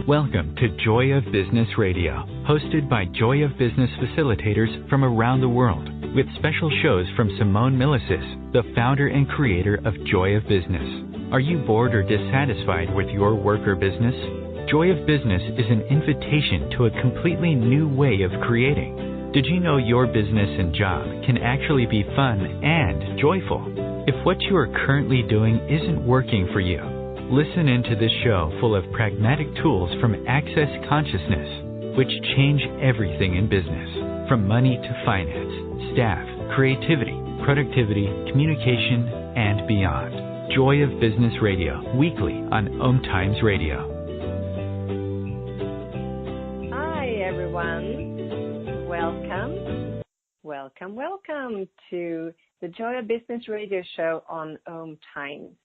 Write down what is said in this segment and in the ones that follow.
Welcome to Joy of Business Radio, hosted by Joy of Business facilitators from around the world, with special shows from Simone Milasas, the founder and creator of Joy of Business. Are you bored or dissatisfied with your work or business? Joy of Business is an invitation to a completely new way of creating. Did you know your business and job can actually be fun and joyful? If what you are currently doing isn't working for you, listen into this show full of pragmatic tools from Access Consciousness, which change everything in business, from money to finance, staff, creativity, productivity, communication, and beyond. Joy of Business Radio, weekly on OMTimes Radio. Hi, everyone. Welcome to the Joy of Business Radio show on OMTimes.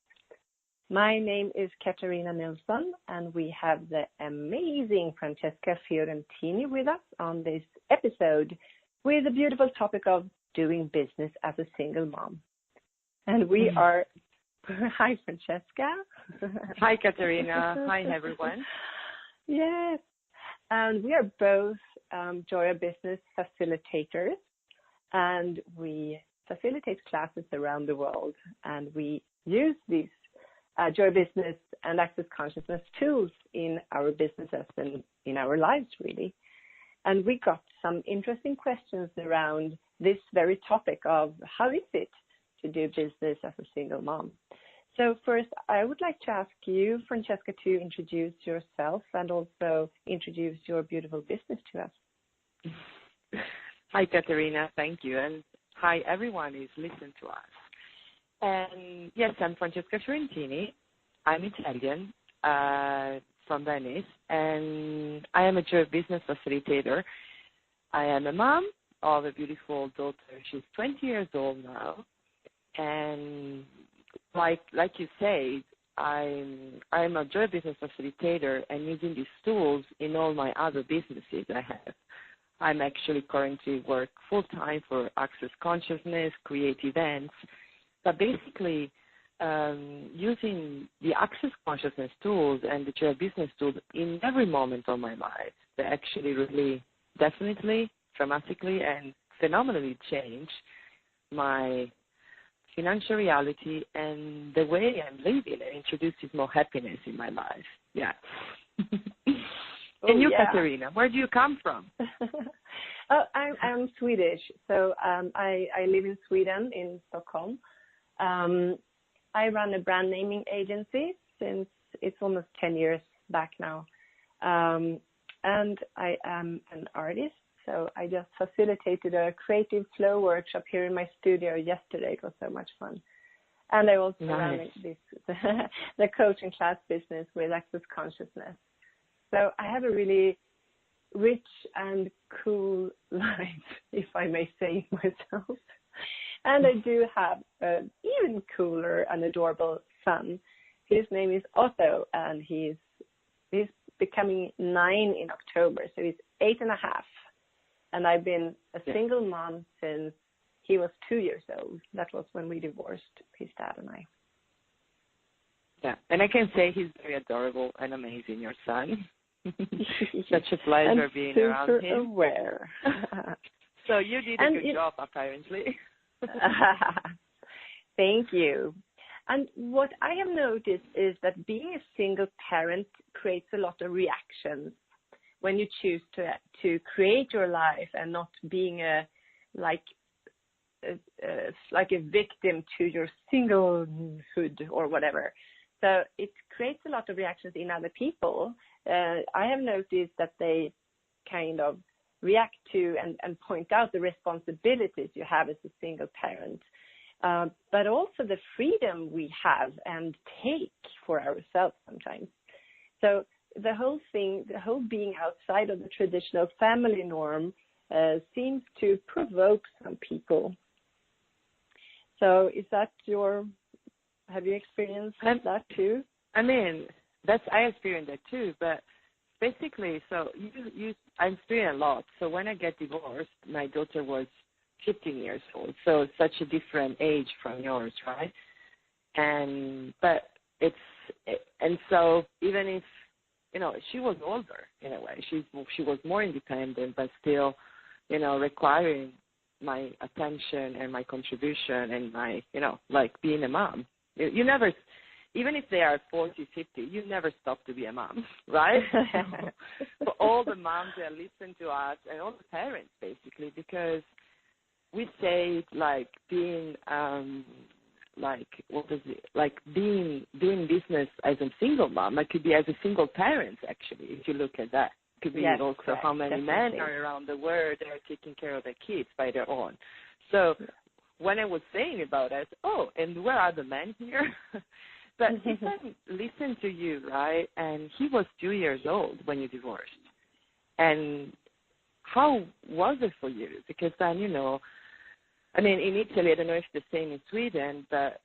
My name is Katarina Nilsson, and we have the amazing Francesca Fiorentini with us on this episode with the beautiful topic of doing business as a single mom. And we are... Hi, Francesca. Hi, Katarina. Hi, everyone. Yes. And we are both Joy of Business facilitators, and we facilitate classes around the world, and we use these Joy Business and Access Consciousness tools in our businesses and in our lives, really. And we got some interesting questions around this very topic of how is it to do business as a single mom. So first, I would like to ask you, Francesca, to introduce yourself and also introduce your beautiful business to us. Hi, Katarina. Thank you. And hi, everyone who's listened to us. And yes, I'm Francesca Fiorentini. I'm Italian, from Venice, and I am a Joy Business facilitator. I am a mom of a beautiful daughter. She's 20 years old now, and like you say, I'm a Joy Business facilitator and using these tools in all my other businesses I have. I'm actually currently work full-time for Access Consciousness, create events. But basically, using the Access Consciousness tools and the Joy Business tools in every moment of my life, they actually really, definitely, dramatically, and phenomenally change my financial reality and the way I'm living, and introduces more happiness in my life. Yeah. And you, Katarina, where do you come from? I'm Swedish, so I live in Sweden, in Stockholm. I run a brand naming agency since it's almost 10 years back now. And I am an artist, so I just facilitated a creative flow workshop here in my studio yesterday. It was so much fun. And I also run the coaching class business with Access Consciousness. So I have a really rich and cool life, if I may say myself. And I do have an even cooler and adorable son. His name is Otto, and he's becoming 9 in October, so he's 8.5. And I've been a single mom since he was 2 years old. That was when we divorced, his dad and I. Yeah, and I can say he's very adorable and amazing, your son. Such a pleasure being around him. Super aware. So you did a good job, apparently. Thank you. And what I have noticed is that being a single parent creates a lot of reactions when you choose to create your life and not being like a victim to your singlehood or whatever. So it creates a lot of reactions in other people. I have noticed that they kind of react to and point out the responsibilities you have as a single parent, but also the freedom we have and take for ourselves sometimes. So the whole being outside of the traditional family norm seems to provoke some people. So is that have you experienced that too? I mean, I experienced that too, but basically, so I'm experiencing a lot. So when I get divorced, my daughter was 15 years old, so it's such a different age from yours, right? So even if she was older in a way. She was more independent, but still, requiring my attention and my contribution and my, like being a mom. You never, even if they are 40, 50, you never stop to be a mom, right? For all the moms that listen to us and all the parents, basically, because we say like being, doing business as a single mom. It could be as a single parent, actually, if you look at that. It could be also correct. How many men are around the world that are taking care of their kids by their own. So when I was saying about it, and where are the men here? But if I listen to you, right, and he was 2 years old when you divorced. And how was it for you? Because then, in Italy, I don't know if it's the same in Sweden, but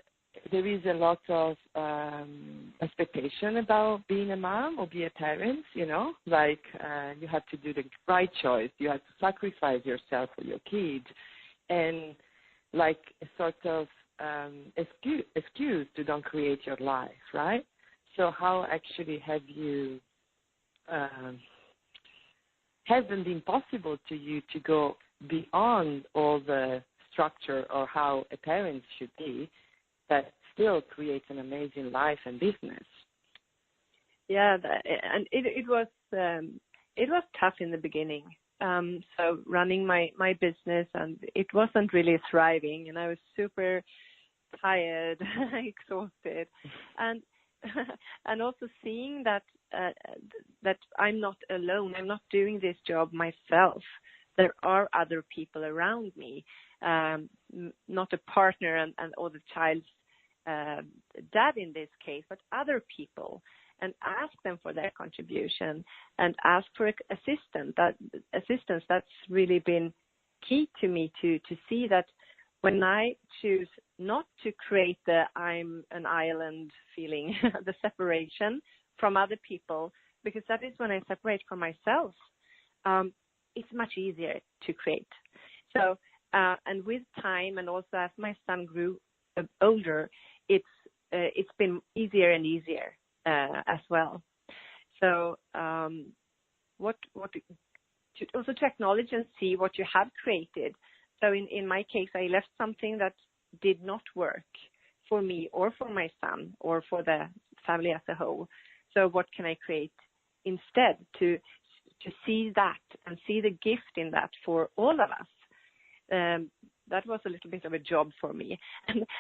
there is a lot of expectation about being a mom or be a parent, you have to do the right choice. You have to sacrifice yourself for your kids, and like a sort of excuse to don't create your life, right? So how actually have you, hasn't been possible to you to go beyond all the structure or how a parent should be, but still create an amazing life and business? Yeah, and it was tough in the beginning. So running my business, and it wasn't really thriving, and I was super tired, exhausted, and also seeing that I'm not alone. I'm not doing this job myself. There are other people around me, not a partner and or the child's dad in this case, but other people, and ask them for their contribution and ask for assistance. That's really been key to me to see that when I choose not to create the I'm an island feeling, the separation from other people, because that is when I separate from myself, it's much easier to create. So, and with time, and also as my son grew older, it's been easier and easier as well. So, also to acknowledge and see what you have created. So in my case, I left something that did not work for me or for my son or for the family as a whole. So what can I create instead to see that and see the gift in that for all of us? That was a little bit of a job for me.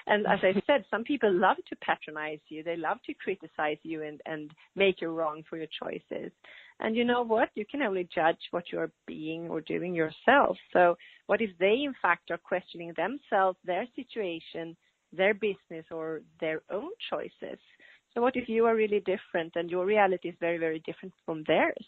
And as I said, some people love to patronize you. They love to criticize you and make you wrong for your choices. And you know what? You can only judge what you're being or doing yourself. So what if they, in fact, are questioning themselves, their situation, their business, or their own choices? So what if you are really different and your reality is very, very different from theirs?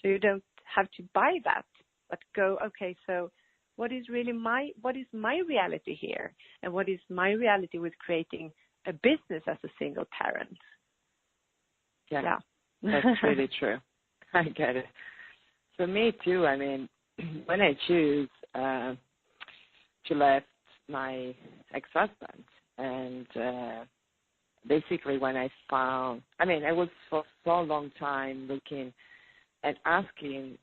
So you don't have to buy that, but go, okay, so what is my reality here? And what is my reality with creating a business as a single parent? Yeah. That's really true. I get it. For me too, when I choose to left my ex-husband, and basically when I found, I was for so long time looking and asking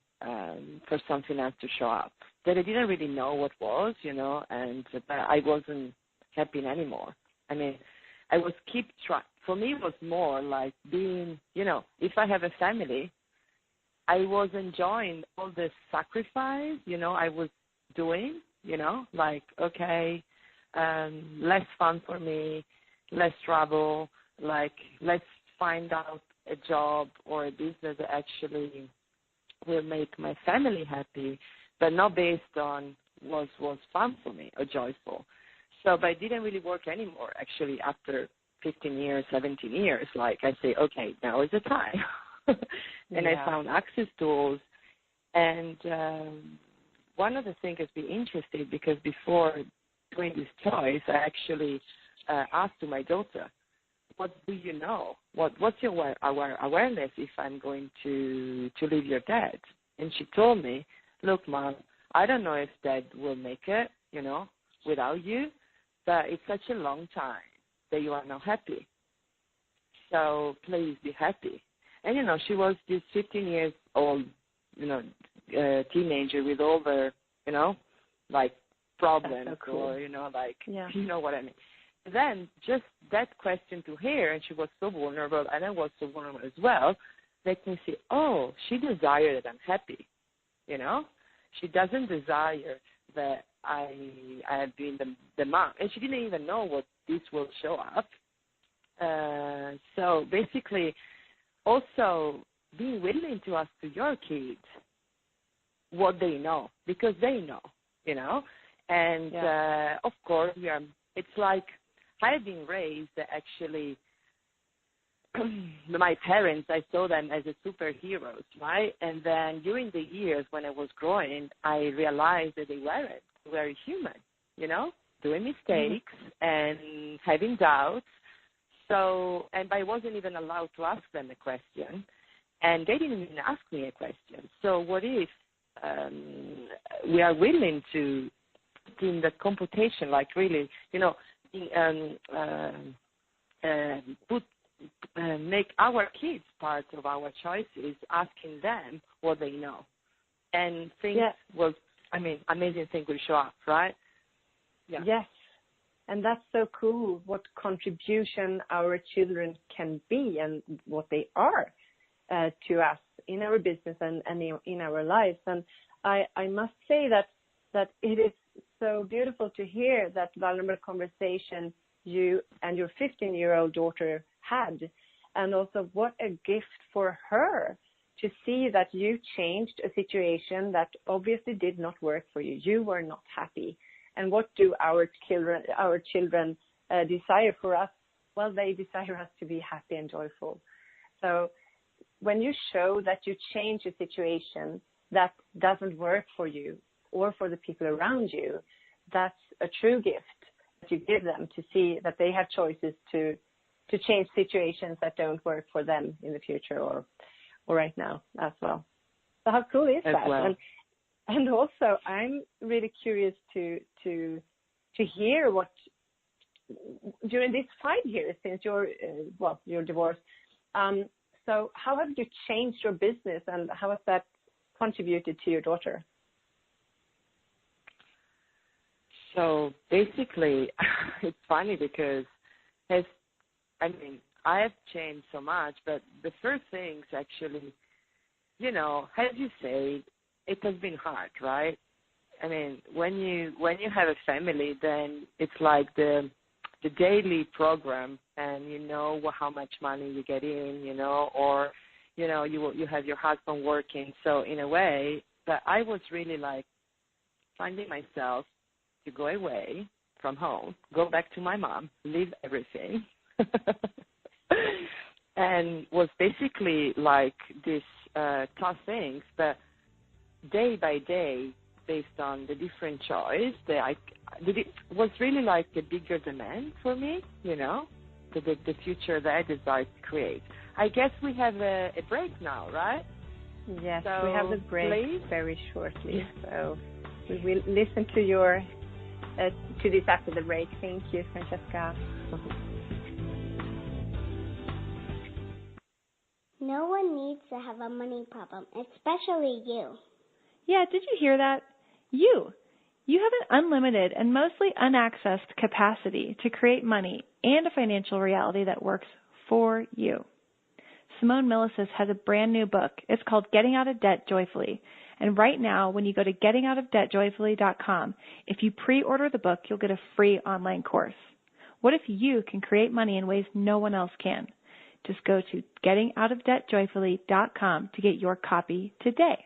for something else to show up that I didn't really know what was, and I wasn't happy anymore. I was keep trying. For me, it was more like being, if I have a family, I was enjoying all the sacrifice, I was doing, okay, less fun for me, less travel, let's find out a job or a business that actually will make my family happy, but not based on what was fun for me or joyful. So, but it didn't really work anymore, actually, after 15 years, 17 years. I say, okay, now is the time. And I found access tools. And one of the things has been interesting, because before doing this choice, I actually asked to my daughter, what do you know? What's your awareness if I'm going to leave your dad? And she told me, look, Mom, I don't know if Dad will make it, without you, but it's such a long time that you are not happy. So please be happy. And, you know, she was this 15 years old, you know, teenager with all the, you know, like problems so cool. or, you know, like, yeah. you know what I mean. Then just that question to her, and she was so vulnerable, and I was so vulnerable as well, let me see, oh, she desires that I'm happy, you know? She doesn't desire that I have been the mom. And she didn't even know what this will show up. So basically, also being willing to ask to your kids what they know, because they know, you know? And, of course, it's like I've been raised actually, my parents, I saw them as a superheroes, right? And then during the years when I was growing, I realized that they weren't. They were human, you know, doing mistakes and having doubts. So, and I wasn't even allowed to ask them a question, and they didn't even ask me a question. So what if we are willing to in the computation, like really, you know, make our kids part of our choices, asking them what they know. And things will, I mean, amazing things will show up, right? Yeah. Yes. And that's so cool what contribution our children can be and what they are to us in our business and in our lives. And I must say that it is so beautiful to hear that vulnerable conversation you and your 15-year-old daughter had. And also what a gift for her to see that you changed a situation that obviously did not work for you. You were not happy. And what do our children desire for us? Well, they desire us to be happy and joyful. So when you show that you change a situation that doesn't work for you or for the people around you, that's a true gift that you give them to see that they have choices to change situations that don't work for them in the future or right now as well. So how cool is that? Well. And also, I'm really curious to hear what during these 5 years since your divorce. So how have you changed your business, and how has that contributed to your daughter? So basically, it's funny because I have changed so much, but the first things actually, you know, as you say, it has been hard, right? I mean, when you have a family, then it's like the daily program, and you know how much money you get in, you know, or you know you have your husband working. So in a way, but I was really like finding myself to go away from home, go back to my mom, leave everything, and was basically like this tough things, but day by day, based on the different choice, it was really like a bigger demand for me, you know, the future that I desire to create. I guess we have a break now, right? Yes, so we have the break very shortly. So we will listen to your to this after the break. Thank you, Francesca. No one needs to have a money problem, especially you. Yeah, did you hear that? You have an unlimited and mostly unaccessed capacity to create money and a financial reality that works for you. Simone Milasas has a brand new book. It's called Getting Out of Debt Joyfully. And right now, when you go to gettingoutofdebtjoyfully.com, if you pre-order the book, you'll get a free online course. What if you can create money in ways no one else can? Just go to gettingoutofdebtjoyfully.com to get your copy today.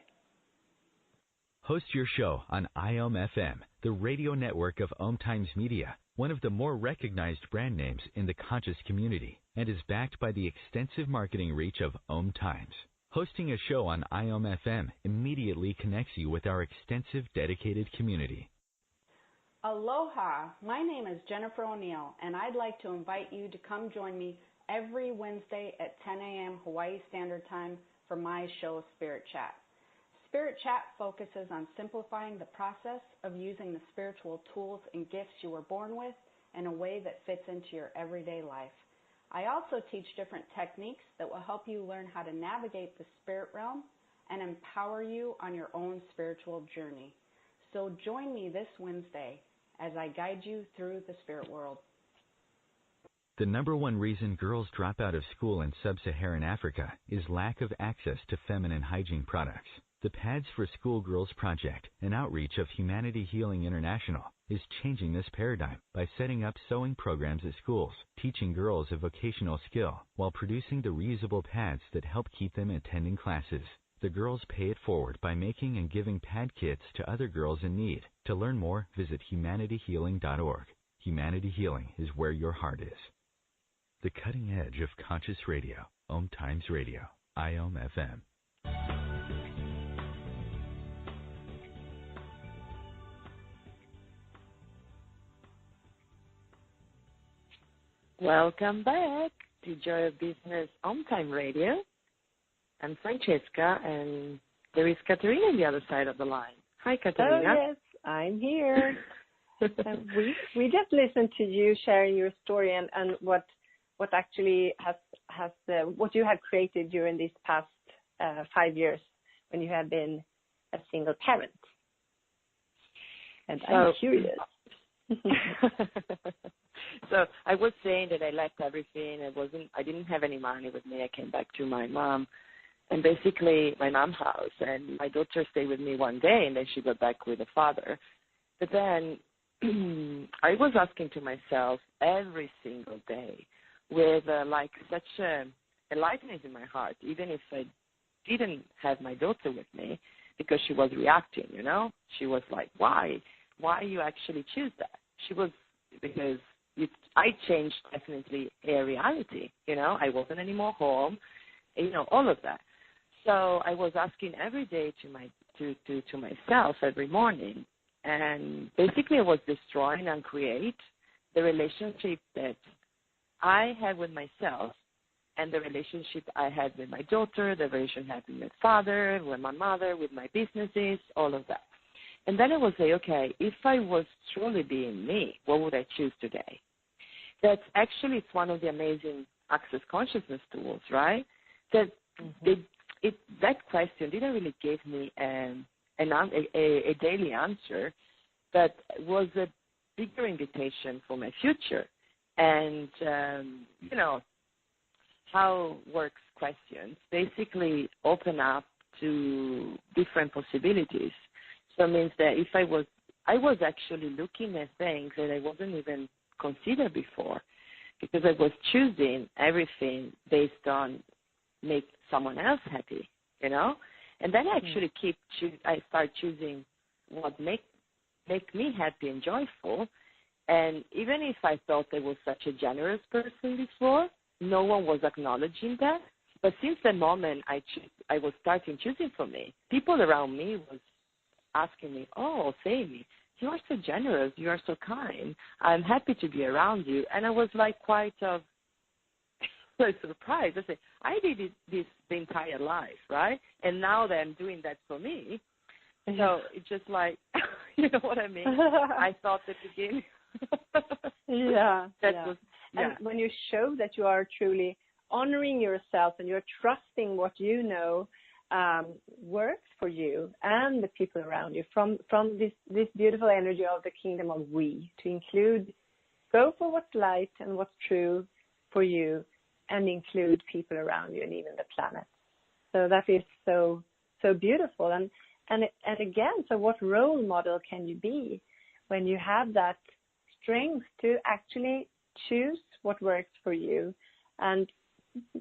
Host your show on IOM-FM, the radio network of OMTimes Media, one of the more recognized brand names in the conscious community, and is backed by the extensive marketing reach of OMTimes. Hosting a show on IOM-FM immediately connects you with our extensive dedicated community. Aloha, my name is Jennifer O'Neill, and I'd like to invite you to come join me every Wednesday at 10 a.m. Hawaii Standard Time for my show, Spirit Chat. Spirit Chat focuses on simplifying the process of using the spiritual tools and gifts you were born with in a way that fits into your everyday life. I also teach different techniques that will help you learn how to navigate the spirit realm and empower you on your own spiritual journey. So join me this Wednesday as I guide you through the spirit world. The number one reason girls drop out of school in sub-Saharan Africa is lack of access to feminine hygiene products. The Pads for Schoolgirls Project, an outreach of Humanity Healing International, is changing this paradigm by setting up sewing programs at schools, teaching girls a vocational skill, while producing the reusable pads that help keep them attending classes. The girls pay it forward by making and giving pad kits to other girls in need. To learn more, visit humanityhealing.org. Humanity Healing is where your heart is. The cutting edge of conscious radio, OMTimes Radio, IOM FM. Welcome back to Joy of Business OMTime Radio. I'm Francesca, and there is Katarina on the other side of the line. Hi, Katarina. Oh, yes, I'm here. We just listened to you sharing your story and what actually has what you have created during these past 5 years when you have been a single parent. And I'm curious. So I was saying that I left everything. I didn't have any money with me. I came back to my mom and basically my mom's house, and my daughter stayed with me one day, and then she got back with the father. But then I was asking to myself every single day with like such a lightness in my heart, even if I didn't have my daughter with me, because she was reacting, you know. She was like, why you actually choose that? She was, because I changed definitely a reality, you know. I wasn't anymore home, you know, all of that. So I was asking every day to myself every morning, and basically I was destroying and create the relationship that I had with myself and the relationship I had with my daughter, the relationship I had with my father, with my mother, with my businesses, all of that. And then I would say, okay, if I was truly being me, what would I choose today? That's actually, it's one of the amazing Access Consciousness tools, right? That that question didn't really give me a daily answer, but was a bigger invitation for my future. And, you know, how works questions basically open up to different possibilities. So it means that if I was actually looking at things that I wasn't even considered before, because I was choosing everything based on make someone else happy, you know. And then I actually I start choosing what make me happy and joyful. And even if I thought I was such a generous person before, no one was acknowledging that. But since the moment I was starting choosing for me, people around me was asking me, oh, Sammy, you are so generous, you are so kind, I'm happy to be around you. And I was like quite surprised. I said, I did this the entire life, right? And now that I'm doing that for me, so it's just like, you know what I mean? I thought at the beginning. And when you show that you are truly honoring yourself and you're trusting what you know works for you and the people around you, from this beautiful energy of the kingdom of we, to include, go for what's light and what's true for you, and include people around you and even the planet. So that is so beautiful. And again, so what role model can you be when you have that strength to actually choose what works for you and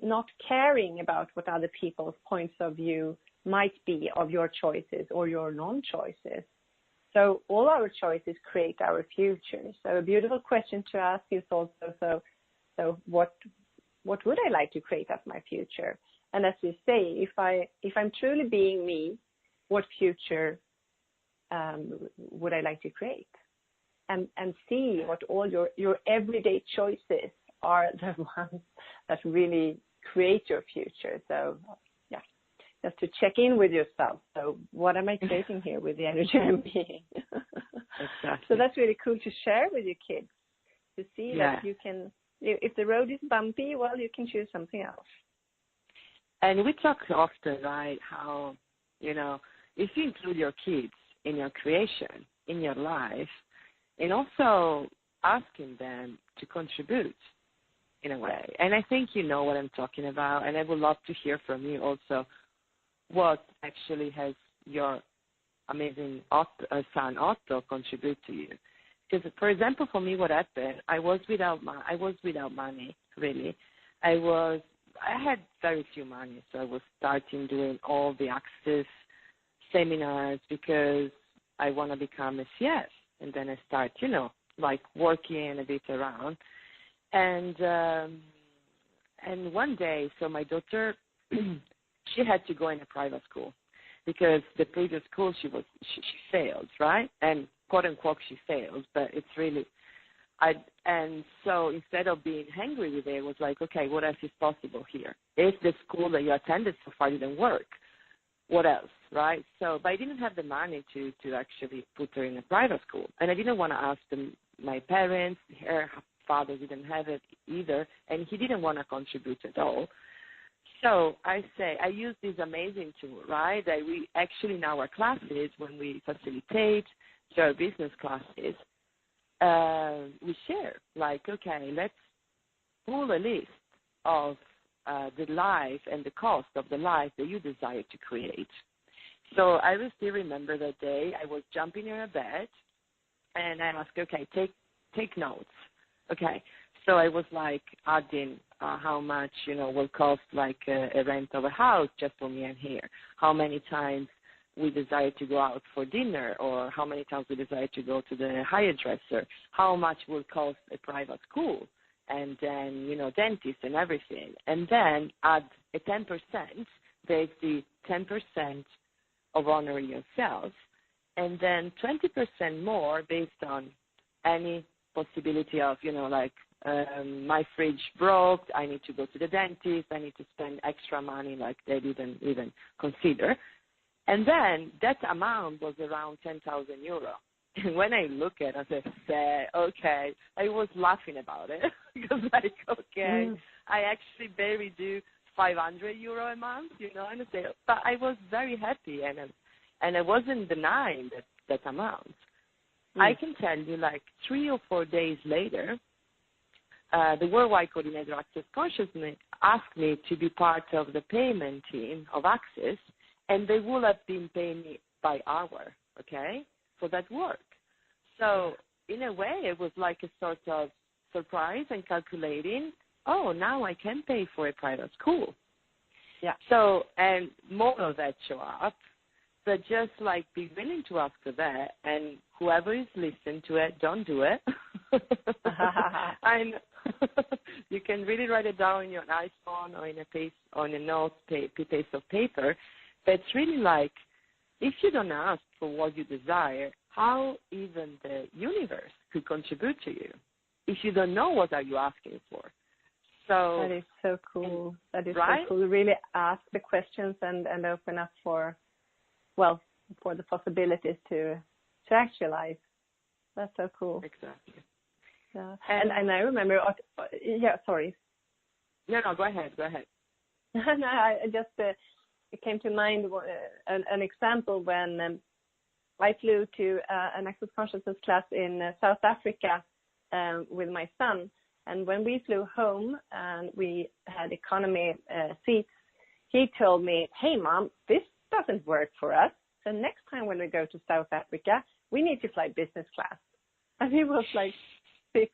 not caring about what other people's points of view might be of your choices or your non-choices. So all our choices create our future. So a beautiful question to ask is also, so what would I like to create as my future? And as you say, if I'm truly being me, what future would I like to create? And see what all your everyday choices are the ones that really create your future. So, yeah, just to check in with yourself. So what am I creating here with the energy I'm being? Exactly. So that's really cool to share with your kids, to see that you can If the road is bumpy, well, you can choose something else. And we talk often, right, how, you know, if you include your kids in your creation, in your life, and also asking them to contribute in a way. And I think you know what I'm talking about, and I would love to hear from you also what actually has your amazing son Otto contribute to you. Because, for example, for me, what happened, I was without money, really. I had very few money, so I was starting doing all the access seminars because I want to become a CS. And then I start, you know, like working a bit around. And one day, so my daughter, she had to go in a private school because the previous school she failed, right? And quote unquote she failed, but it's really, and so instead of being angry with it, it was like, okay, what else is possible here? If the school that you attended so far didn't work, what else, right? So, but I didn't have the money to actually put her in a private school, and I didn't want to ask my parents. Her father didn't have it either, and he didn't want to contribute at all. So I use this amazing tool, right, that we actually in our classes, when we facilitate our business classes, we share, like, okay, let's pull a list of the life and the cost of the life that you desire to create. So I will still remember that day. I was jumping in a bed, and I asked, okay, take notes. Okay, so I was like adding how much, you know, will cost like a rent of a house just for me and here. How many times we desire to go out for dinner, or how many times we desire to go to the hairdresser. How much will cost a private school, and then, you know, dentist and everything. And then add a 10%, basically 10% of honoring yourself, and then 20% more based on any possibility of, you know, like my fridge broke, I need to go to the dentist, I need to spend extra money like they didn't even consider. And then that amount was around 10,000 euro. And when I look at it, I say, okay, I was laughing about it because like, okay, I actually barely do 500 euro a month, you know, and I say, but I was very happy, and I wasn't denying that amount. I can tell you, like 3 or 4 days later, the Worldwide Coordinator of Access Consciousness asked me to be part of the payment team of Access, and they would have been paying me by hour, okay, for that work. So in a way, it was like a sort of surprise and calculating, oh, now I can pay for a private school. Yeah. So, and more of that show up. But just like be willing to ask for that, and whoever is listening to it, don't do it. And you can really write it down on your iPhone or in a note piece of paper. But it's really like, if you don't ask for what you desire, how even the universe could contribute to you if you don't know what are you asking for. So that is so cool. That is right? so cool. Really ask the questions and open up for the possibilities to actualize. That's so cool. Exactly. Yeah. And I remember, sorry. No, go ahead. No, I just, it came to mind an example when I flew to an Access Consciousness class in South Africa with my son. And when we flew home and we had economy seats, he told me, hey, Mom, this doesn't work for us. So next time when we go to South Africa, we need to fly business class. And he was like six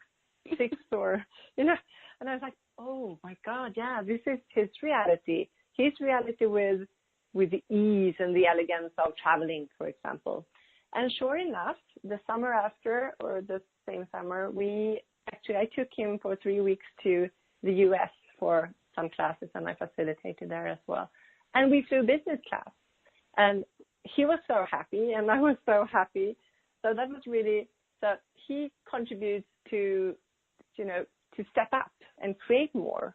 or, you know, and I was like, oh my God, yeah, this is his reality. His reality with the ease and the elegance of traveling, for example. And sure enough, the summer after, or the same summer, I took him for 3 weeks to the US for some classes, and I facilitated there as well. And we flew business class. And he was so happy, and I was so happy. So that was really, so he contributes to, you know, to step up and create more.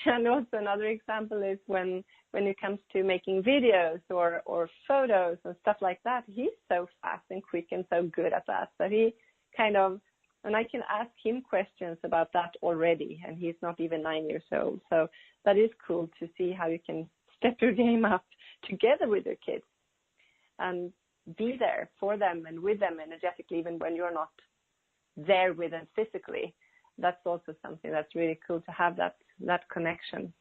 And also another example is when it comes to making videos or photos and stuff like that, he's so fast and quick and so good at that. So he kind of And I can ask him questions about that already, and he's not even 9 years old. So that is cool to see how you can step your game up together with your kids and be there for them and with them energetically, even when you're not there with them physically. That's also something that's really cool to have that connection.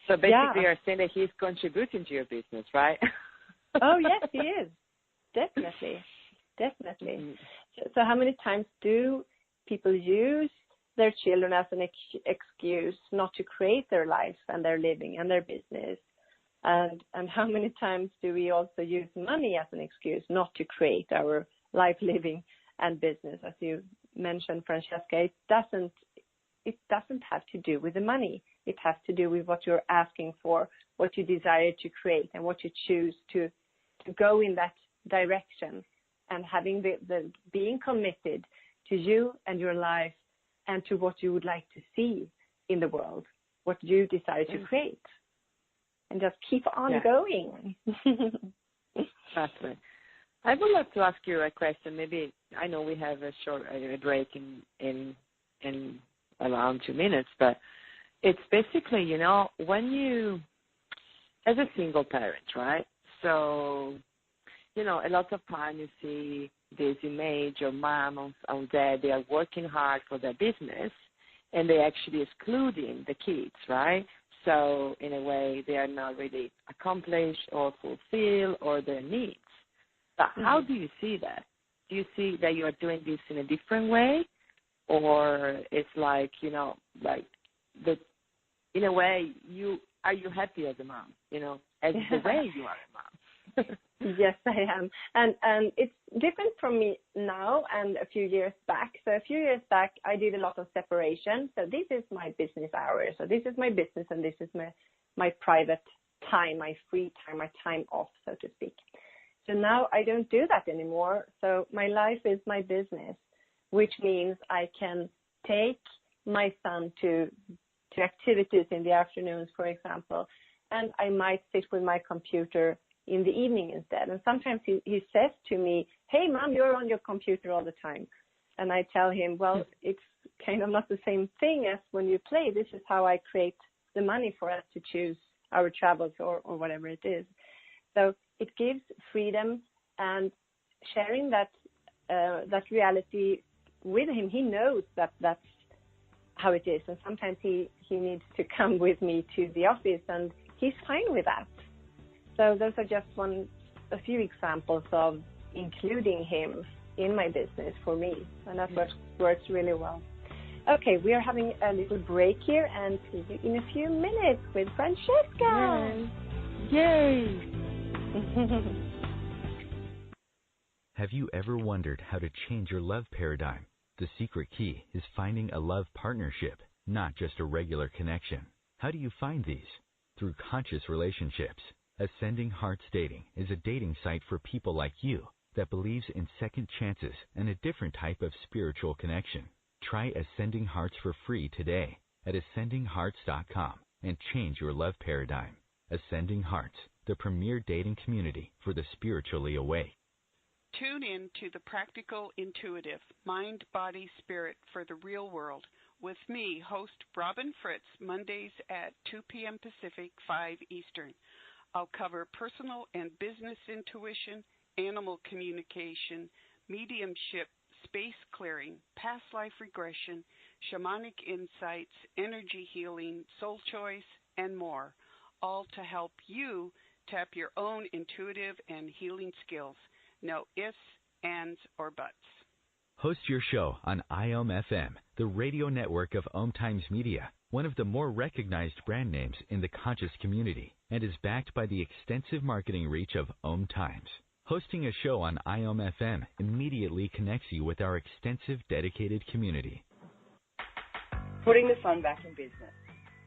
So basically you're saying that he's contributing to your business, right? Oh, yes, he is. Definitely. So how many times do people use their children as an excuse not to create their life and their living and their business? And how many times do we also use money as an excuse not to create our life, living, and business? As you mentioned, Francesca, it doesn't have to do with the money. It has to do with what you're asking for, what you desire to create, and what you choose to go in that direction, and having the being committed to you and your life and to what you would like to see in the world, what you desire to create, and just keep on going. Exactly. I would like to ask you a question. Maybe I know we have a short break in around 2 minutes, but it's basically, when you, as a single parent, right? So, a lot of time you see this image of mom or dad, they are working hard for their business, and they're actually excluding the kids, right? So, in a way, they are not really accomplished or fulfill or their needs. But how do you see that? Do you see that you are doing this in a different way? Or it's like, in a way, are you happy as a mom, as the way you are a mom? Yes, I am. And it's different from me now and a few years back. So a few years back, I did a lot of separation. So this is my business hours. So this is my business, and this is my private time, my free time, my time off, so to speak. So now I don't do that anymore. So my life is my business, which means I can take my son to activities in the afternoons, for example, and I might sit with my computer in the evening instead. And sometimes he says to me, "Hey, Mom, you're on your computer all the time." And I tell him, well, it's kind of not the same thing as when you play. This is how I create the money for us to choose our travels or whatever it is. So it gives freedom, and sharing that reality with him. He knows that that's how it is. And sometimes he needs to come with me to the office, and he's fine with that. So those are just a few examples of including him in my business for me. And that works really well. Okay, we are having a little break here, and see you in a few minutes with Francesca. Yay! Have you ever wondered how to change your love paradigm? The secret key is finding a love partnership, not just a regular connection. How do you find these? Through conscious relationships. Ascending Hearts Dating is a dating site for people like you that believes in second chances and a different type of spiritual connection. Try Ascending Hearts for free today at ascendinghearts.com and change your love paradigm. Ascending Hearts, the premier dating community for the spiritually awake. Tune in to the Practical Intuitive, Mind, Body, Spirit for the Real World with me, host Robin Fritz, Mondays at 2 p.m. Pacific, 5 Eastern. I'll cover personal and business intuition, animal communication, mediumship, space clearing, past life regression, shamanic insights, energy healing, soul choice, and more, all to help you tap your own intuitive and healing skills. No ifs, ands, or buts. Host your show on IOM-FM, the radio network of OMTimes Media, one of the more recognized brand names in the conscious community, and is backed by the extensive marketing reach of OMTimes. Hosting a show on IOM-FM immediately connects you with our extensive dedicated community. Putting the fun back in business.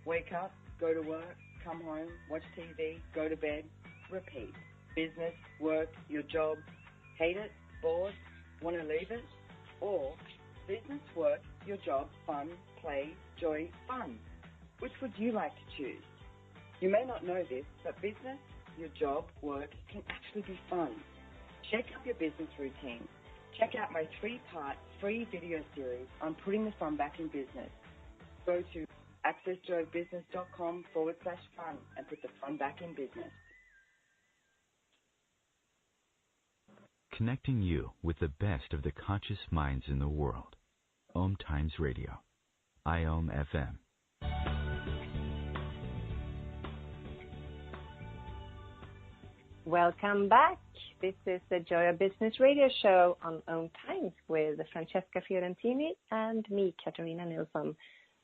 Wake up, go to work, come home, watch TV, go to bed, repeat. Business, work, your job. Hate it, bored, want to leave it? Or business, work, your job, fun, play, joy, fun. Which would you like to choose? You may not know this, but business, your job, work can actually be fun. Shake up your business routine. Check out my 3-part free video series on putting the fun back in business. Go to accessjoybusiness.com/fun and put the fun back in business. Connecting you with the best of the conscious minds in the world. OMTimes Radio. IOM FM. Welcome back. This is the Joy of Business radio show on OMTimes with Francesca Fiorentini and me, Katarina Nilsson.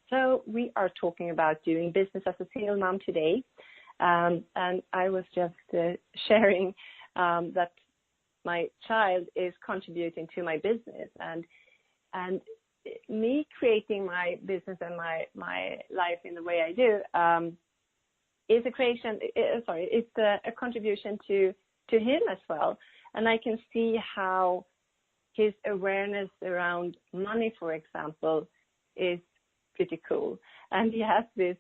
So we are talking about doing business as a single mom today. And I was just sharing that my child is contributing to my business, and me creating my business and my life in the way I do is a creation. It's a contribution to him as well. And I can see how his awareness around money, for example, is pretty cool. And he has this.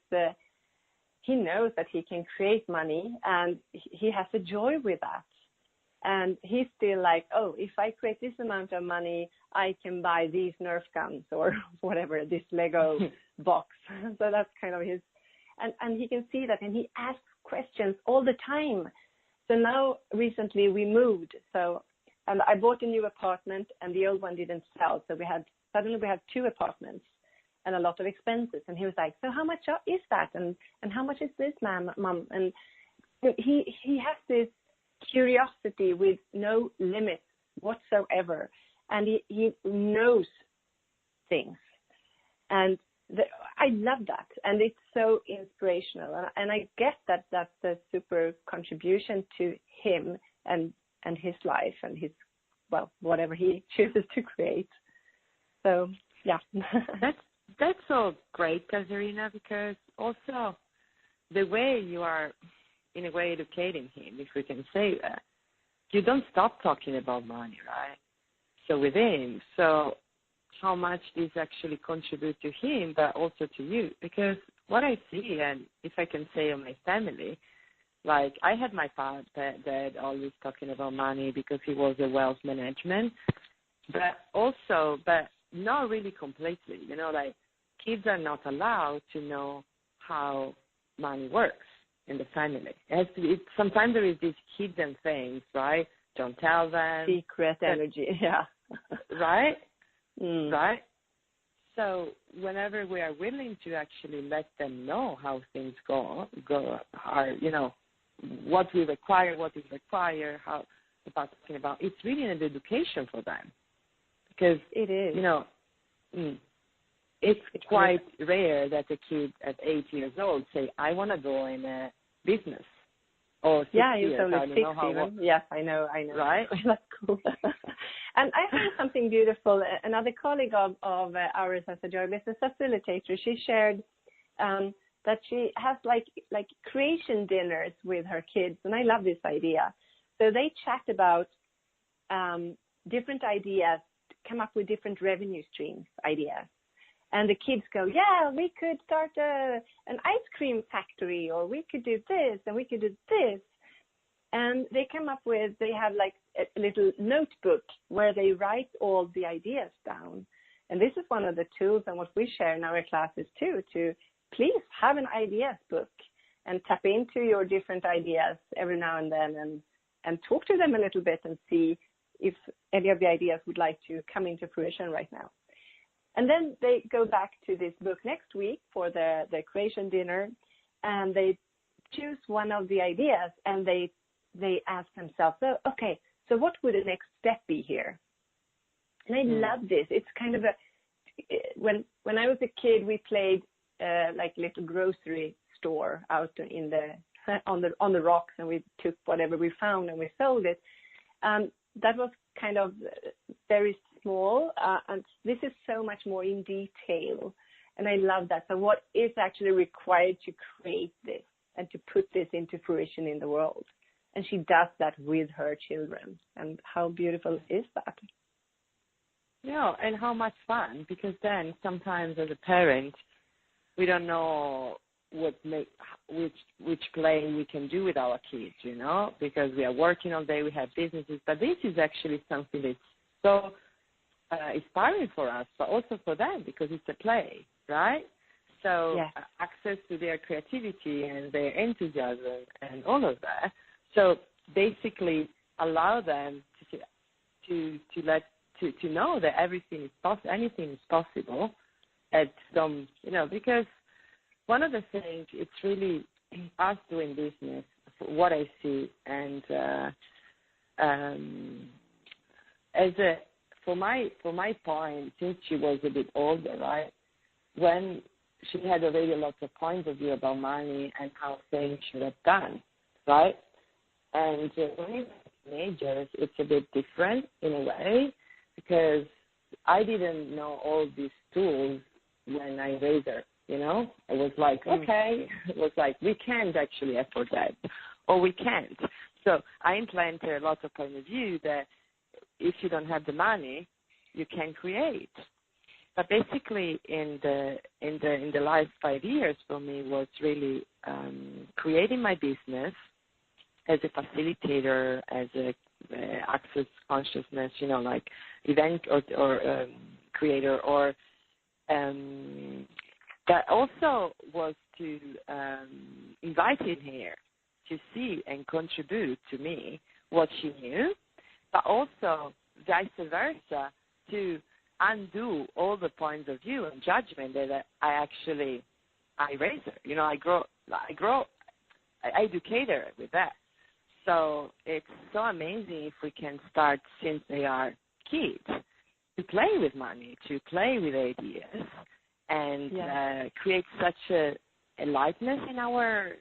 He knows that he can create money, and he has a joy with that. And he's still like, oh, if I create this amount of money, I can buy these Nerf guns or whatever, this Lego box. So that's kind of his, and he can see that, and he asks questions all the time. So now recently we moved. And I bought a new apartment, and the old one didn't sell. So suddenly we have 2 apartments and a lot of expenses. And he was like, so how much is that? And how much is this, mom? And he has this curiosity with no limits whatsoever, and he knows things, and I love that, and it's so inspirational, and I guess that that's a super contribution to him and his life and his, well, whatever he chooses to create. So yeah. that's so great, Katarina, because also the way you are in a way educating him, if we can say that, you don't stop talking about money, right? So with him, so how much this actually contribute to him, but also to you? Because what I see, and if I can say of my family, like I had my dad always talking about money because he was a wealth management, but not really completely. You know, like kids are not allowed to know how money works in the family. Sometimes there is these hidden things, right? Don't tell them. Secret energy, yeah. Right? Mm. Right? So whenever we are willing to actually let them know how things go are, you know, what we require, what is required, how about talking about, it's really an education for them. Because, it is. You know, it's quite rare that a kid at 8 years old say, I want to go in a business. Or 6 years. So like 6 even. Yes, I know. Right? That's cool. And I heard something beautiful. Another colleague of ours as a Joy Business facilitator, she shared that she has like creation dinners with her kids. And I love this idea. So they chat about different ideas, come up with different revenue streams ideas. And the kids go, yeah, we could start an ice cream factory, or we could do this, and we could do this. And they come up with, they have like a little notebook where they write all the ideas down. And this is one of the tools and what we share in our classes too, to please have an ideas book and tap into your different ideas every now and then and talk to them a little bit and see if any of the ideas would like to come into fruition right now. And then they go back to this book next week for the creation dinner, and they choose one of the ideas, and they ask themselves, so what would the next step be here? And I love this. It's kind of when I was a kid, we played like a little grocery store out in on the rocks, and we took whatever we found and we sold it. That was kind of very small, and this is so much more in detail, and I love that. So what is actually required to create this and to put this into fruition in the world? And she does that with her children, and how beautiful is that? Yeah, and how much fun, because then sometimes as a parent, we don't know which play we can do with our kids, you know, because we are working all day, we have businesses, but this is actually something that's so inspiring for us, but also for them because it's a play, right? So access to their creativity and their enthusiasm and all of that. So basically allow them to know that everything is anything is possible at some, because one of the things, it's really us doing business, what I see, and for my point, since she was a bit older, right, when she had already lots of points of view about money and how things should have done, right? And when you're teenagers, it's a bit different in a way because I didn't know all these tools when I raised her, It was like, okay, it was like, we can't actually afford that, or we can't. So I implanted lots of point of view that if you don't have the money, you can create. But basically, in the last 5 years for me was really creating my business as a facilitator, as a access consciousness, like event or creator, or that also was to invite in here to see and contribute to me what she knew, but also vice versa to undo all the points of view and judgment that I raised her. I educate her with that. So it's so amazing if we can start since they are kids to play with money, to play with ideas, and create such a lightness in our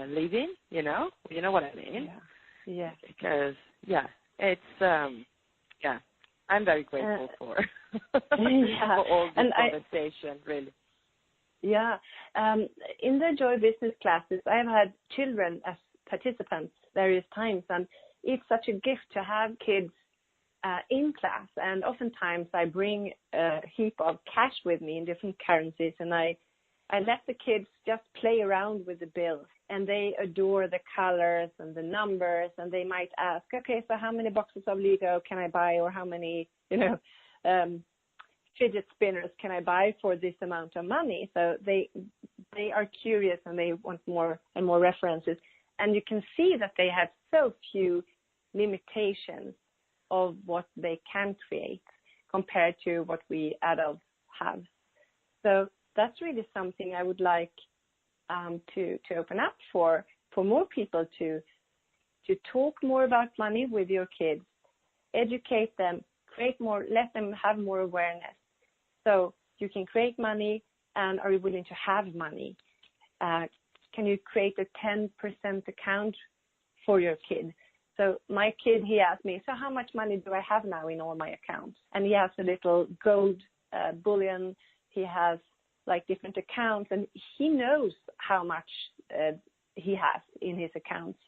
living. You know what I mean? Yeah. Because it's I'm very grateful for all this conversation, really. Yeah. In the Joy Business classes, I've had children as participants various times, and it's such a gift to have kids in class. And oftentimes I bring a heap of cash with me in different currencies, and I let the kids just play around with the bills, and they adore the colors and the numbers, and they might ask, okay, so how many boxes of Lego can I buy, or how many, fidget spinners can I buy for this amount of money? So they are curious, and they want more and more references. And you can see that they have so few limitations of what they can create compared to what we adults have. So that's really something I would like to open up for more people to talk more about money with your kids, educate them, create more, let them have more awareness. So you can create money, and are you willing to have money? Can you create a 10% account for your kid? So my kid, he asked me, so how much money do I have now in all my accounts? And he has a little gold bullion. He has like different accounts, and he knows how much he has in his accounts,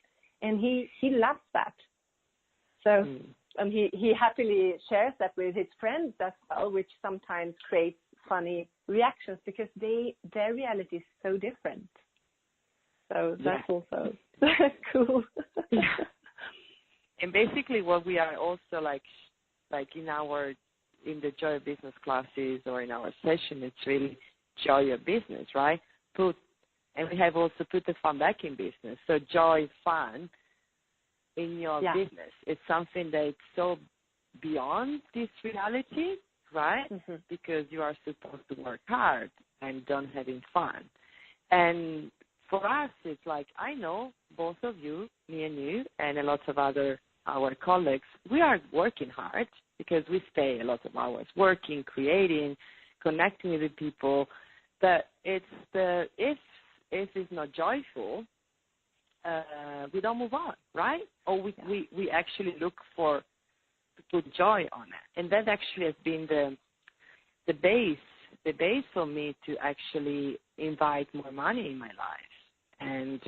and he loves that. So and he happily shares that with his friends as well, which sometimes creates funny reactions because their reality is so different. So that's also cool. And basically what we are also like in the Joy of Business classes or in our session, it's really joy of business, right? And we have also put the fun back in business. So joy, fun in your business. It's something that's so beyond this reality, right? Mm-hmm. Because you are supposed to work hard and don't having fun. And for us, it's like, I know both of you, me and you, and a lot of our colleagues, we are working hard because we stay a lot of hours working, creating, connecting with the people. But it's if it's not joyful, we don't move on, right? Or we actually look to put joy on it. And that actually has been the base for me to actually invite more money in my life and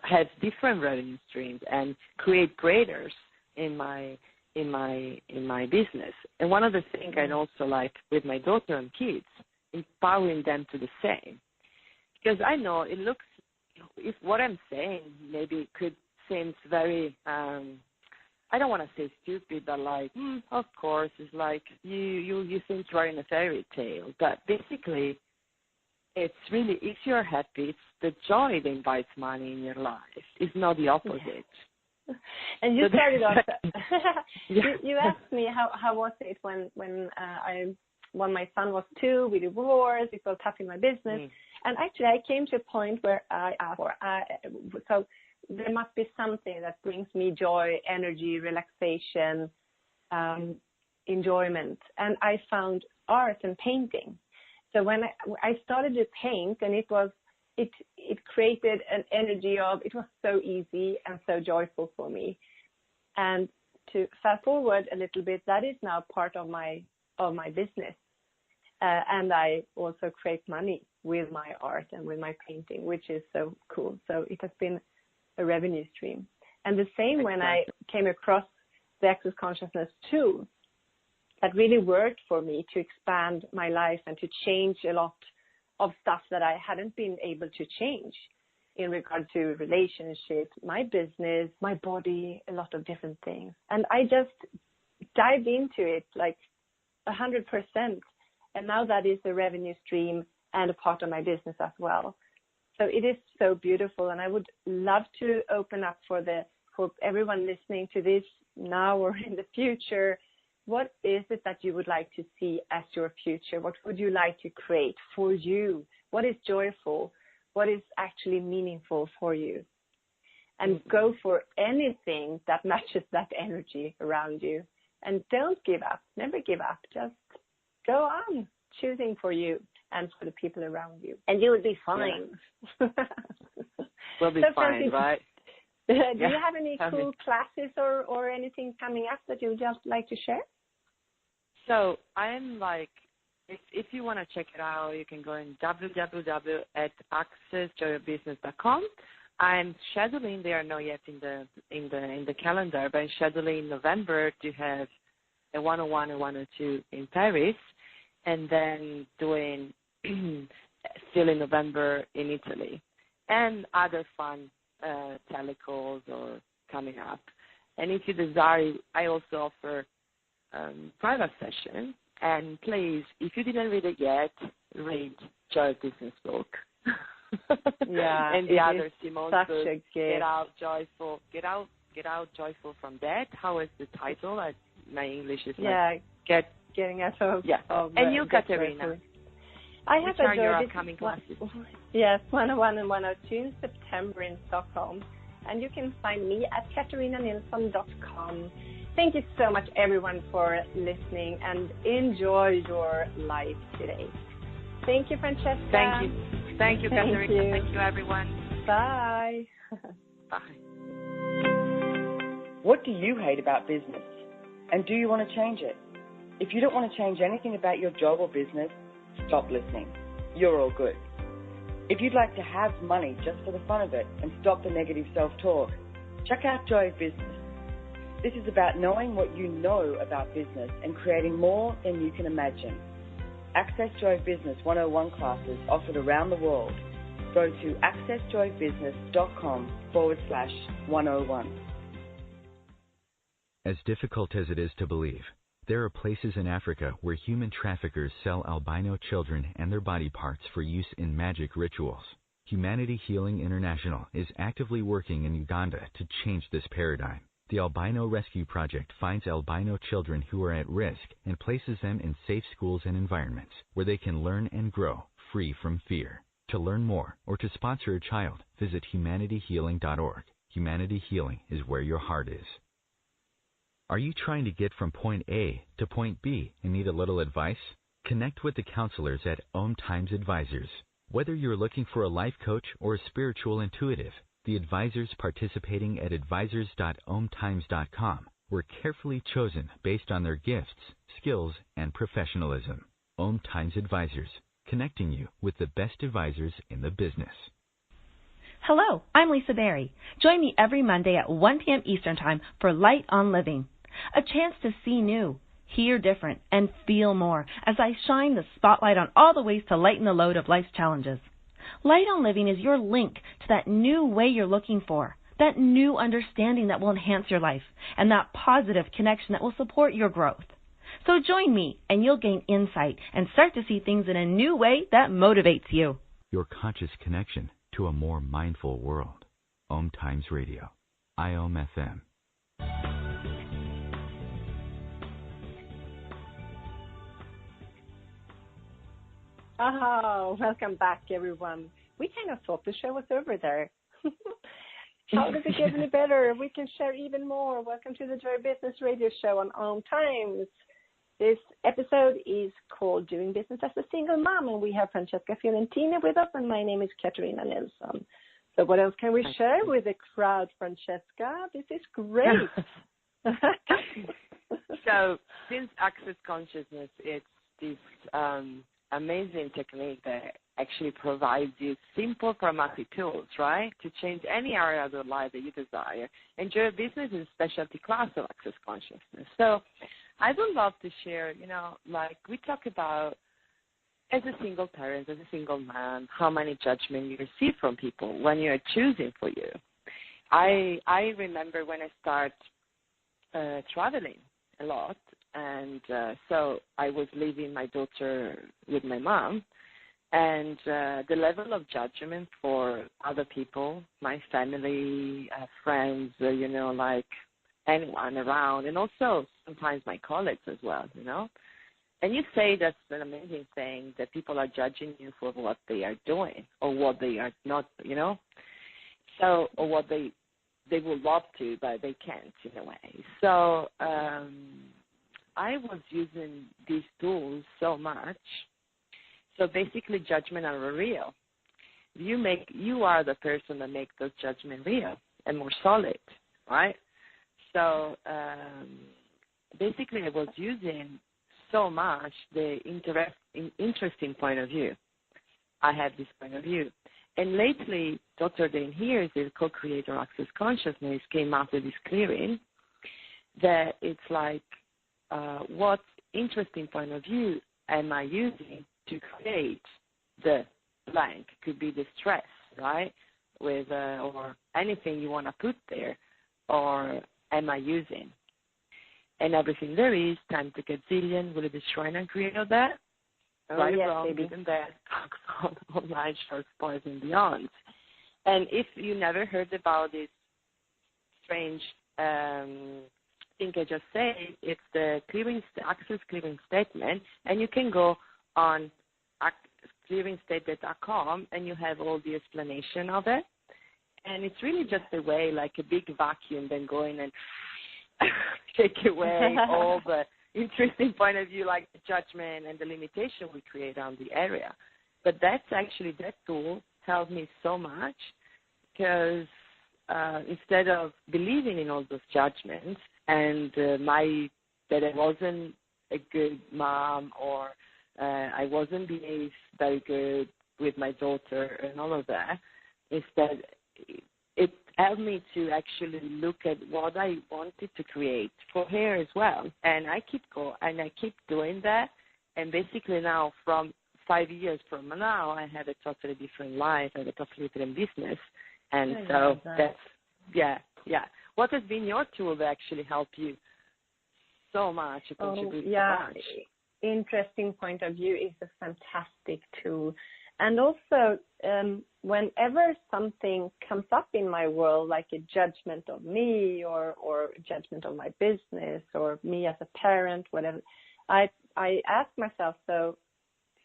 have different revenue streams and create graders in my business. And one of the things I also like with my daughter and kids, empowering them to the same. Because I know it looks, if what I'm saying maybe could seem very I don't want to say stupid, but like, of course, it's like you think you're in a fairy tale. But basically, it's really, if you're happy, it's the joy that invites money in your life. It's not the opposite. Yeah. And you started off. Yeah. You asked me how was it when my son was 2, we divorced, it was tough in my business, and actually I came to a point where I asked for so there must be something that brings me joy, energy, relaxation, enjoyment, and I found art and painting. So when I started to paint, and it created an energy of, it was so easy and so joyful for me. And to fast forward a little bit, that is now part of my business. And I also create money with my art and with my painting, which is so cool. So it has been a revenue stream. And the same when I came across the Access Consciousness tool, that really worked for me to expand my life and to change a lot of stuff that I hadn't been able to change in regard to relationships, my business, my body, a lot of different things. And I just dived into it like 100%. And now that is a revenue stream and a part of my business as well. So it is so beautiful. And I would love to open up for everyone listening to this now or in the future. What is it that you would like to see as your future? What would you like to create for you? What is joyful? What is actually meaningful for you? And go for anything that matches that energy around you. And don't give up. Never give up. Just go on choosing for you and for the people around you. And you will be fine. Yeah. We'll be fine, right? Do you have any cool classes or anything coming up that you would just like to share? So I'm like, if you want to check it out, you can go in www.accessjoyofbusiness.com. I'm scheduling. They are not yet in the calendar, but I'm scheduling in November to have a 101 and 102 in Paris, and then doing still in November in Italy, and other fun telecalls or coming up. And if you desire, I also offer private session. And please, if you didn't read it yet, read Joy Business book. Yeah, and the other Simone's book, Get Out Joyful Joyful from Debt. How is the title? My English is getting out of and you, Katarina. I have Which are your upcoming classes? Yes, 101 and 102 in September in Stockholm. And you can find me at katarinanilsson.com. Thank you so much, everyone, for listening, and enjoy your life today. Thank you, Francesca. Thank you, Katarina. Thank you, everyone. Bye. Bye. What do you hate about business? And do you want to change it? If you don't want to change anything about your job or business, stop listening. You're all good. If you'd like to have money just for the fun of it and stop the negative self-talk, check out Joy of Business. This is about knowing what you know about business and creating more than you can imagine. Access Joy of Business 101 classes offered around the world. Go to accessjoyofbusiness.com/101. As difficult as it is to believe, there are places in Africa where human traffickers sell albino children and their body parts for use in magic rituals. Humanity Healing International is actively working in Uganda to change this paradigm. The Albino Rescue Project finds albino children who are at risk and places them in safe schools and environments where they can learn and grow free from fear. To learn more or to sponsor a child, visit humanityhealing.org. Humanity Healing is where your heart is. Are you trying to get from point A to point B and need a little advice? Connect with the counselors at OMTimes Advisors. Whether you're looking for a life coach or a spiritual intuitive, the advisors participating at advisors.omtimes.com were carefully chosen based on their gifts, skills, and professionalism. OMTimes Advisors, connecting you with the best advisors in the business. Hello, I'm Lisa Berry. Join me every Monday at 1 p.m. Eastern Time for Light on Living, a chance to see new, hear different, and feel more as I shine the spotlight on all the ways to lighten the load of life's challenges. Light on Living is your link to that new way you're looking for, that new understanding that will enhance your life, and that positive connection that will support your growth. So join me, and you'll gain insight and start to see things in a new way that motivates you. Your conscious connection to a more mindful world. OMTimes Radio. IOM FM. Oh, welcome back, everyone. We kind of thought the show was over there. How does it get any better? We can share even more. Welcome to the Joy of Business Radio Show on OMTimes. This episode is called Doing Business as a Single Mom, and we have Francesca Fiorentini with us, and my name is Katarina Nilsson. So what else can we share with the crowd, Francesca? This is great. So since Access Consciousness, it's this amazing technique that actually provides you simple, pragmatic tools, right, to change any area of your life that you desire. And Joy of Business is a specialty class of Access Consciousness. So I would love to share, like we talk about as a single parent, as a single man, how many judgments you receive from people when you're choosing for you. I remember when I started traveling a lot, and so I was leaving my daughter with my mom, and the level of judgment for other people, my family, friends, like anyone around, and also sometimes my colleagues as well, And you say that's an amazing thing, that people are judging you for what they are doing or what they are not, So, or what they would love to, but they can't in a way. So I was using these tools so much. So basically judgment are real. You are the person that makes those judgments real and more solid, right? So basically I was using so much the interesting point of view. I have this point of view. And lately, Dr. Dane here, the co-creator of Access Consciousness, came up with this clearing that it's like, what interesting point of view am I using to create the blank? Could be the stress, right? With or anything you want to put there, or am I using? And everything there is, time to get zillion, will it destroy and create all that? Oh, right, yes, wrong, baby. good and bad, online, short, spoils, and beyond. And if you never heard about this strange thing I just said, it's the Access Clearing Statement, and you can go on clearingstatement.com, and you have all the explanation of it. And it's really just a way, like a big vacuum, then go in and take away all the interesting point of view, like the judgment and the limitation we create on the area. But that tool helped me so much, because instead of believing in all those judgments and that I wasn't a good mom, or I wasn't behaved very good with my daughter and all of that, instead it helped me to actually look at what I wanted to create for her as well. And I keep doing that. And basically now, from 5 years from now, I have a totally different life, I have a totally different business. And so that's, yeah. What has been your tool that actually helped you so much, to contribute so much? Interesting point of view is a fantastic tool. And also, whenever something comes up in my world, like a judgment of me or a judgment of my business or me as a parent, whatever, I ask myself, so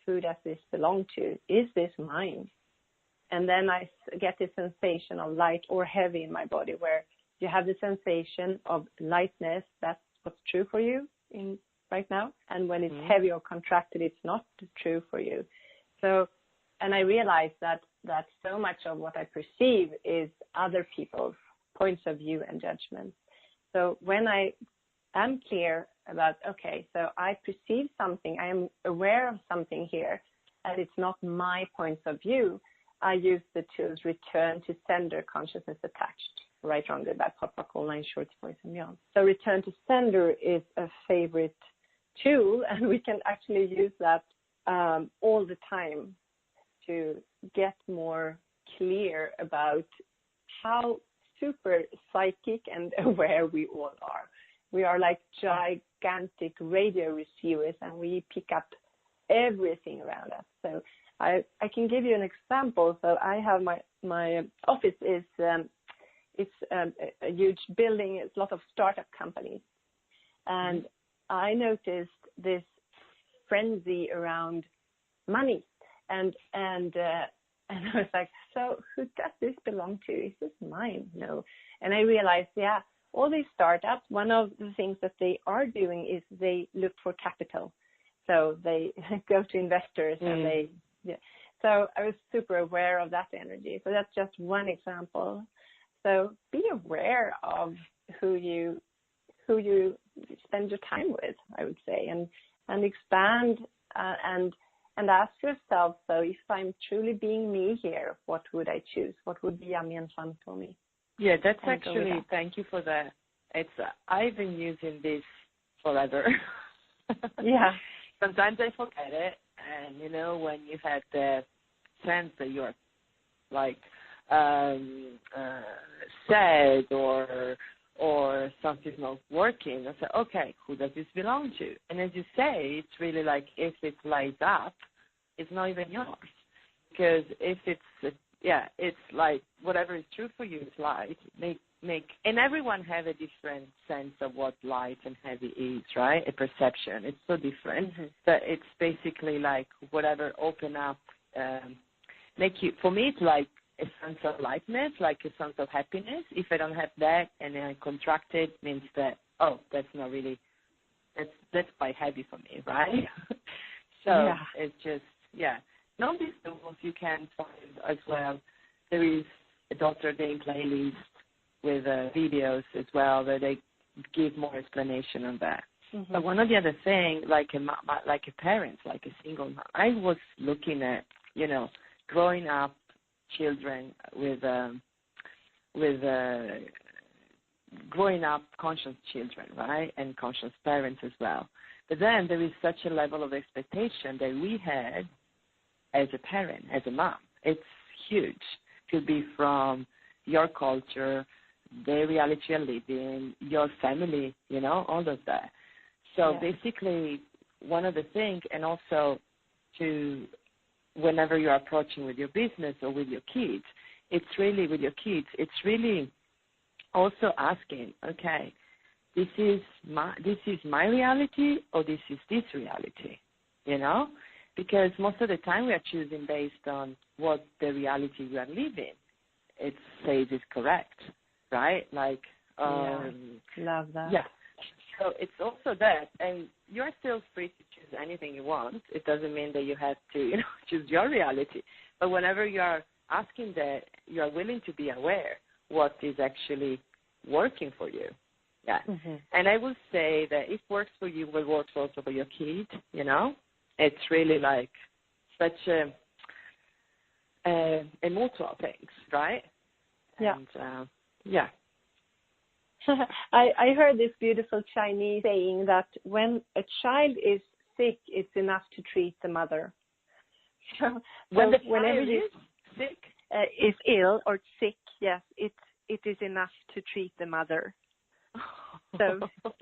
who does this belong to? Is this mine? And then I get the sensation of light or heavy in my body, where you have the sensation of lightness. That's what's true for you right now. And when it's heavy or contracted, it's not true for you. So, and I realized that so much of what I perceive is other people's points of view and judgments. So when I am clear about, okay, so I perceive something, I am aware of something here, and it's not my points of view, I use the tools return to sender, consciousness attached, right, wrong, good, bad, pop, rock, online, short, spoils, and beyond. So return to sender is a favorite tool, and we can actually use that all the time to get more clear about how super psychic and aware we all are. We are like gigantic radio receivers, and we pick up everything around us. So I can give you an example. So I have my office is it's a huge building. It's a lot of startup companies, and I noticed this frenzy around money, and I was like, so who does this belong to? Is this mine? No. And I realized, all these startups, one of the things that they are doing is they look for capital. So they go to investors and so I was super aware of that energy. So that's just one example. So be aware of who you spend your time with, I would say, and expand and ask yourself, so if I'm truly being me here, what would I choose? What would be yummy and fun for me? Yeah, that's actually, thank you for that. I've been using this forever. Yeah. Sometimes I forget it, and when you have the sense that you're like sad or something's not working, I say, okay, who does this belong to? And as you say, it's really like if it lights up, it's not even yours. Because if it's like whatever is true for you is light. And everyone have a different sense of what light and heavy is, right? A perception. It's so different that it's basically like whatever open up, for me, it's like a sense of lightness, like a sense of happiness. If I don't have that and then I contract it, means that, that's not really, that's quite heavy for me, right? So it's just, know these tools you can find as well. There is a Dr. Dane playlist with videos as well where they give more explanation on that. But one of the other things, like a parent, like a single mom, I was looking at, growing up children with growing up conscious children, right, and conscious parents as well. But then there is such a level of expectation that we had as a parent, as a mom. It's huge. It could be from your culture, the reality you're living, your family, all of that. So basically, one of the things, and also to whenever you're approaching with your business or with your kids, it's really with your kids, it's really also asking, okay, this is my reality or this is this reality, Because most of the time we are choosing based on what the reality we are living, it says is correct, right? Like, love that. Yeah. So it's also that, and you're still free to choose anything you want. It doesn't mean that you have to, choose your reality. But whenever you are asking that, you are willing to be aware what is actually working for you. Yeah. And I will say that if works for you, will work also for your kid, It's really like such a mutual things, right? Yeah. And, I heard this beautiful Chinese saying that when a child is sick, it's enough to treat the mother. So whenever you sick, is ill or sick, yes, it is enough to treat the mother. So so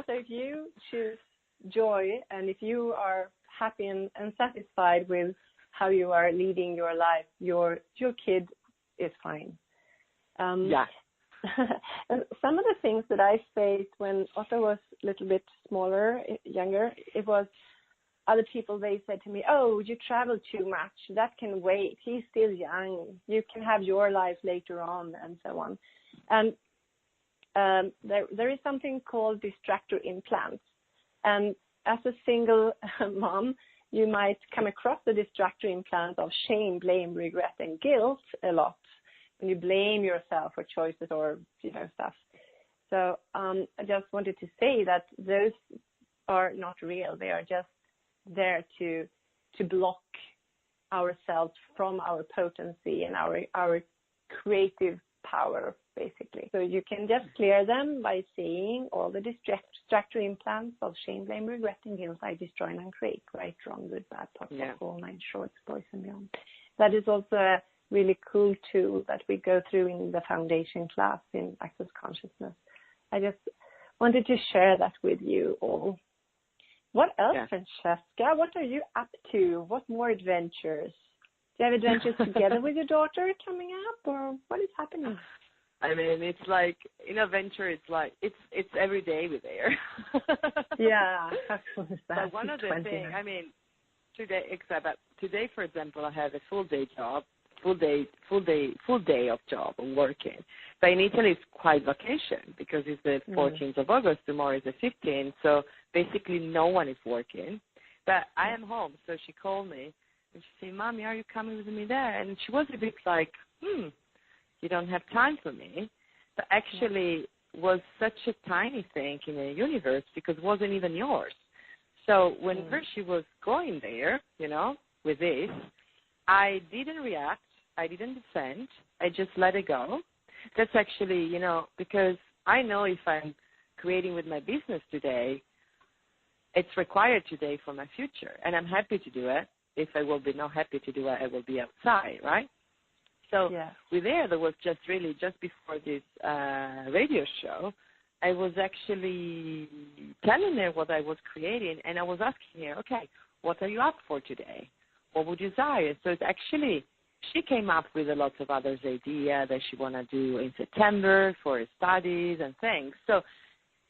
if you choose joy, and if you are happy and satisfied with how you are leading your life, your kid is fine. Some of the things that I faced when Otto was a little bit younger, it was other people, they said to me, oh, you travel too much. That can wait. He's still young. You can have your life later on, and so on. And there is something called distractor implants. And as a single mom, you might come across the distractor implant of shame, blame, regret, and guilt a lot. When you blame yourself for choices or, stuff. So I just wanted to say that those are not real. They are just there to block ourselves from our potency and our creative power, basically. So you can just clear them by seeing all the distractor implants of shame, blame, regret, and guilt. I destroy and uncreate, right, wrong, good, bad, toxic, all nine shorts, boys and beyond. That is also really cool tool that we go through in the foundation class in Access Consciousness. I just wanted to share that with you all. What else, Francesca? What are you up to? What more adventures? Do you have adventures together with your daughter coming up, or what is happening? I mean, it's like, in a venture, it's like, it's every day with her. Yeah. But one of the things, I mean, today, for example, I have a full day of job of working. But in Italy, it's quite vacation because it's the 14th of August. Tomorrow is the 15th. So basically, no one is working. But I am home. So she called me and she said, "Mommy, are you coming with me there?" And she was a bit like, you don't have time for me. But actually, was such a tiny thing in the universe because it wasn't even yours. So whenever she was going there, you know, with this, I didn't react. I didn't defend. I just let it go. That's actually, you know, because I know if I'm creating with my business today, it's required today for my future. And I'm happy to do it. If I will be not happy to do it, I will be outside, right? So with there was just really, just before this radio show, I was actually telling her what I was creating. And I was asking her, okay, what are you up for today? What would you desire? So it's actually, she came up with a lot of others idea that she want to do in September for her studies and things. So,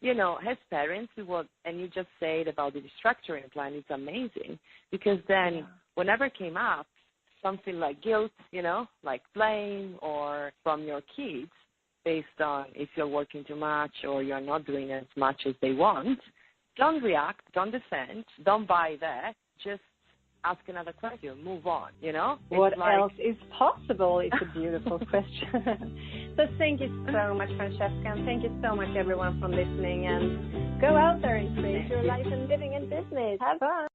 you know, as parents, and you just said about the restructuring plan, it's amazing because then whenever it came up, something like guilt, you know, like blame or from your kids based on if you're working too much or you're not doing as much as they want, don't react, don't defend, don't buy that, just ask another question, move on, you know? What else is possible? It's a beautiful question. So thank you so much, Francesca, and thank you so much, everyone, for listening. And go out there and create your life and living and business. Have fun.